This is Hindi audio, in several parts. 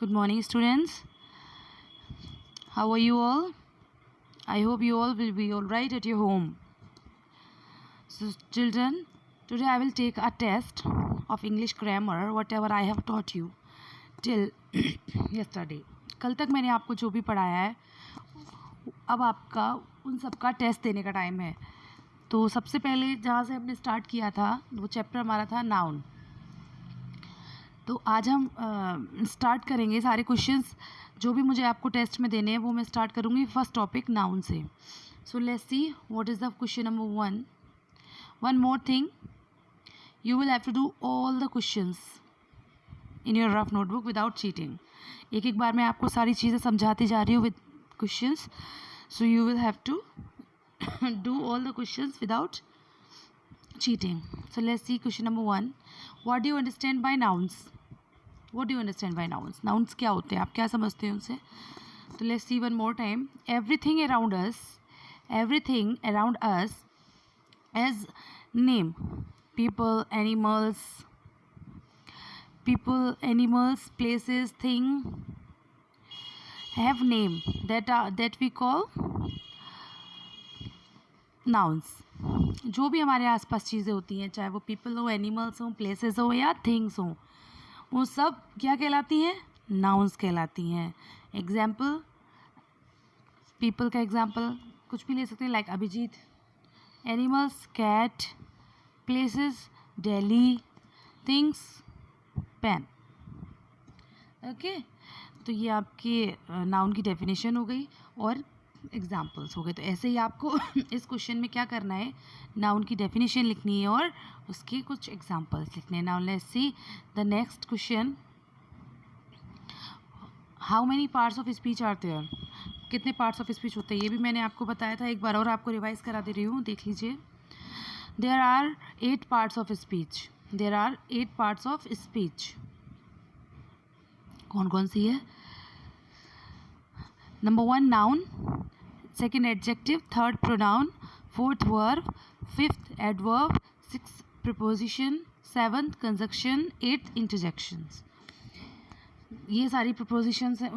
Good morning, students. How are you all? I hope you all will be all right at your home. So, children, today I will take a test of English grammar, whatever I have taught you till yesterday. कल तक मैंने आपको जो भी पढ़ाया है, अब आपका उन सब का टेस्ट देने का टाइम है. तो सबसे पहले जहाँ से हमने स्टार्ट किया था वो चैप्टर हमारा था नाउन. तो आज हम स्टार्ट करेंगे सारे क्वेश्चंस जो भी मुझे आपको टेस्ट में देने हैं वो मैं स्टार्ट करूँगी फर्स्ट टॉपिक नाउन से. So let's see what is the question number 1. One more thing, you will have to do all the questions in your rough notebook without cheating. एक एक बार मैं आपको सारी चीज़ें समझाती जा रही हूँ with questions. So you will have to do all the questions without cheating. So let's see question number 1. What do you understand by nouns? What do you understand by nouns? Nouns क्या होते हैं, आप क्या समझते हैं उनसे? तो let's see one more time. Everything around us as name. People, animals, places, thing have name that we call nouns. जो भी हमारे आसपास चीज़ें होती हैं, चाहे वो पीपल हो, एनिमल्स हो, प्लेसेस हो या थिंग्स हो, वो सब क्या कहलाती हैं? नाउन्स कहलाती हैं. एग्जाम्पल, पीपल का एग्जाम्पल कुछ भी ले सकते हैं, like Abhijit. Animals cat, places Delhi, things pen. Okay, तो ये आपके नाउन की डेफिनेशन हो गई और एग्जाम्पल्स हो गए. तो ऐसे ही आपको इस क्वेश्चन में क्या करना है, नाउन की डेफिनेशन लिखनी है और उसके कुछ एग्जाम्पल्स लिखने हैं. Now let's see the next question. How many parts of speech are there? कितने पार्ट्स ऑफ स्पीच होते हैं ये भी मैंने आपको बताया था, एक बार और आपको रिवाइज करा दे रही हूँ, देख लीजिए. There are 8 parts of speech. There are 8 parts of speech. कौन कौन सी है? Number 1 noun, second adjective, third pronoun, fourth verb, fifth adverb, sixth preposition, seventh conjunction, eighth interjections. ये सारी prepositions हैं,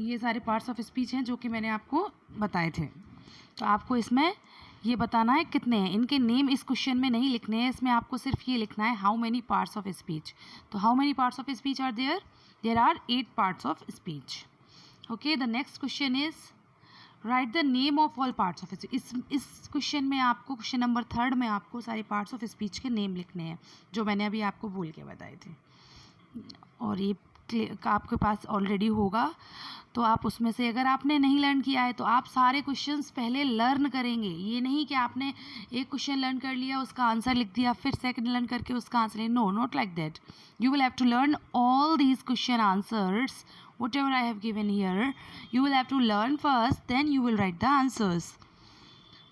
ये सारे parts of speech हैं जो कि मैंने आपको बताए थे. तो आपको इसमें ये बताना है कितने हैं. इनके नेम इस क्वेश्चन में नहीं लिखने हैं, इसमें आपको सिर्फ ये लिखना है how many parts of speech. तो how many parts of speech are there? There are 8 parts of speech. Okay, the next question is write the name of all parts of speech. इस क्वेश्चन में आपको, क्वेश्चन नंबर 3 में आपको सारे पार्ट्स ऑफ स्पीच के नेम लिखने हैं जो मैंने अभी आपको बोल के बताए थे. और ये आपके पास ऑलरेडी होगा, तो आप उसमें से अगर आपने नहीं लर्न किया है तो आप सारे क्वेश्चंस पहले लर्न करेंगे. ये नहीं कि आपने एक क्वेश्चन लर्न कर लिया, उसका आंसर लिख दिया, फिर सेकंड लर्न करके उसका आंसर लिया. No, not like that. You will have to learn all these question answers, whatever I have given here. You will have to learn first, then you will write the answers.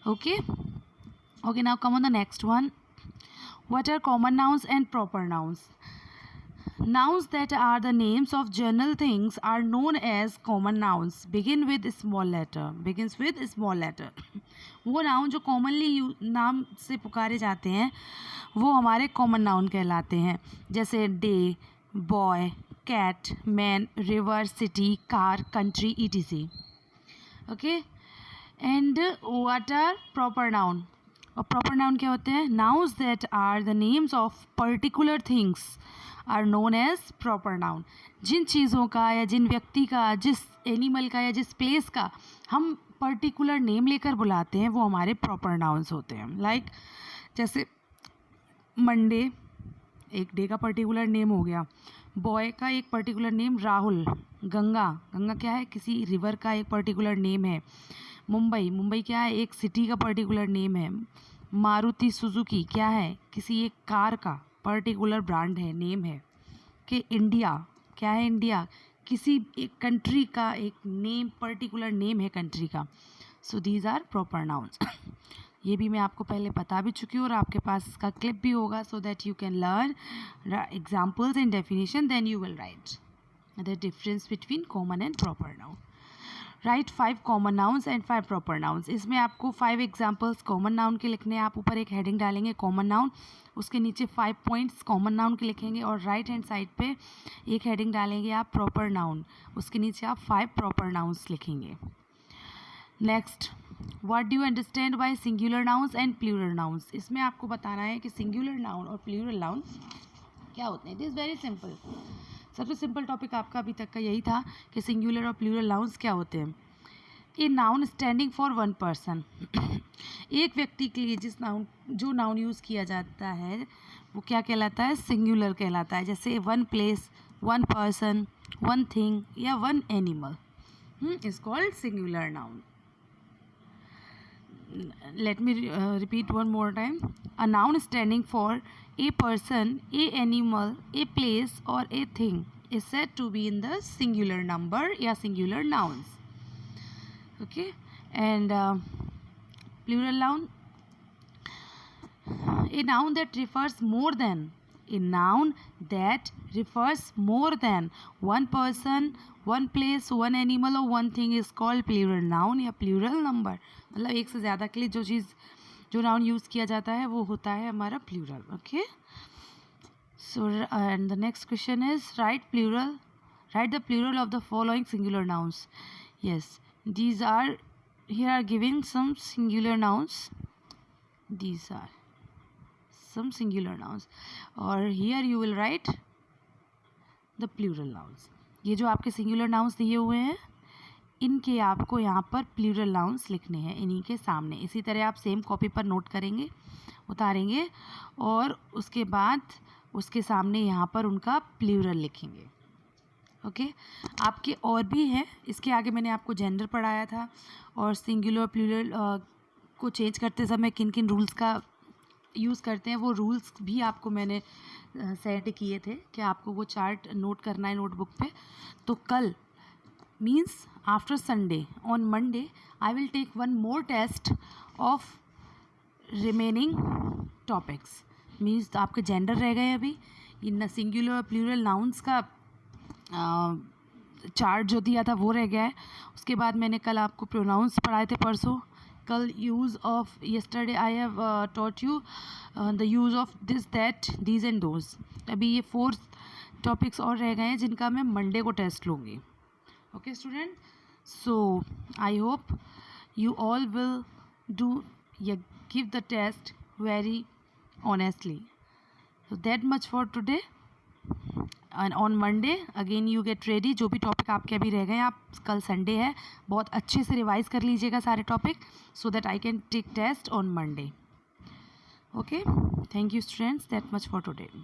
Okay? Okay, now come on the next one. What are common nouns and proper nouns? Nouns that are the names of general things are known as common nouns. Begins with small letter. वो नाउन जो कॉमनली नाम से पुकारे जाते हैं वो हमारे कॉमन नाउन कहलाते हैं. जैसे day, boy, cat, man, river, city, car, country, etc. Okay, and what are proper noun? और प्रॉपर नाउन क्या होते हैं? Nouns that are the names of particular things are known as proper noun. जिन चीज़ों का या जिन व्यक्ति का, जिस एनिमल का या जिस प्लेस का हम पर्टिकुलर नेम लेकर बुलाते हैं वो हमारे प्रॉपर नाउन्स होते हैं. लाइक जैसे मंडे एक डे का पर्टिकुलर नेम हो गया, बॉय का एक पर्टिकुलर नेम राहुल, गंगा क्या है, किसी रिवर का एक पर्टिकुलर नेम है. मुंबई क्या है, एक सिटी का पर्टिकुलर नेम है. मारुति सुजुकी क्या है, किसी एक कार का पर्टिकुलर ब्रांड है, नेम है. कि इंडिया क्या है, इंडिया किसी एक कंट्री का एक नेम, पर्टिकुलर नेम है कंट्री का. So these are proper nouns. ये भी मैं आपको पहले बता भी चुकी हूँ और आपके पास इसका क्लिप भी होगा, so that you can learn examples and definition, then you will write the difference between common and proper noun. Write 5 common nouns and 5 proper nouns. इसमें आपको 5 एग्जाम्पल्स कॉमन नाउन के लिखने हैं। आप ऊपर एक हेडिंग डालेंगे कॉमन नाउन, उसके नीचे 5 पॉइंट्स कॉमन नाउन के लिखेंगे, और राइट हैंड साइड पे एक हेडिंग डालेंगे आप प्रॉपर नाउन, उसके नीचे आप 5 प्रॉपर नाउन्स लिखेंगे। Next, what do you understand by singular nouns and plural nouns. इसमें आपको बताना है कि सिंगुलर नाउन और प्लूरल नाउन क्या होते हैं। It is very simple. सबसे सिंपल टॉपिक आपका अभी तक का यही था कि सिंगुलर और प्लूरल नाउन्स क्या होते हैं। A noun standing for one person, एक व्यक्ति के लिए जो नाउन यूज़ किया जाता है वो क्या कहलाता है, सिंगुलर कहलाता है। जैसे one place, one person, one thing या one animal is called singular noun. Let me repeat one more time. A noun standing for a person, a animal, a place or a thing is said to be in the singular number या singular nouns. Okay, and plural noun, a noun that refers more than one person, one place, one animal or one thing is called plural noun या plural number। मतलब एक से ज़्यादा के लिए जो नाउन यूज़ किया जाता है वो होता है हमारा plural. Okay, so and the next question is write the plural of the following singular nouns. Yes, these are here are giving some singular nouns. These are some singular nouns, or here you will write the plural nouns. ये जो आपके singular nouns दिए हुए हैं इनके आपको यहाँ पर प्लूरल नाउन्स लिखने हैं इन्हीं के सामने। इसी तरह आप सेम कॉपी पर नोट करेंगे, उतारेंगे और उसके बाद उसके सामने यहाँ पर उनका प्लूरल लिखेंगे। ओके, आपके और भी हैं। इसके आगे मैंने आपको जेंडर पढ़ाया था और सिंगुलर प्लूरल को चेंज करते समय किन किन रूल्स का यूज़ करते हैं वो रूल्स भी आपको मैंने सेट किए थे कि आपको वो चार्ट नोट करना है नोटबुक पे। तो कल means after Sunday, on Monday I will take one more test of remaining topics. means आपके जेंडर रह गए अभी, इन सिंगुलर प्लूरल नाउन्स का चार्ट जो दिया था वो रह गया है। उसके बाद मैंने कल आपको प्रोनाउंस पढ़ाए थे परसों। कल use of yesterday I have taught you the use of this, that, these and those। अभी ये 4 टॉपिक्स और रह गए हैं जिनका मैं मंडे को टेस्ट लूँगी। Okay student, so I hope you all will give the test very honestly. So that much for today, and on Monday again you get ready। जो भी टॉपिक आपके अभी रह गए हैं, आप कल संडे है, बहुत अच्छे से रिवाइज कर लीजिएगा सारे topic so that I can take test on Monday। Okay, thank you students, that much for today।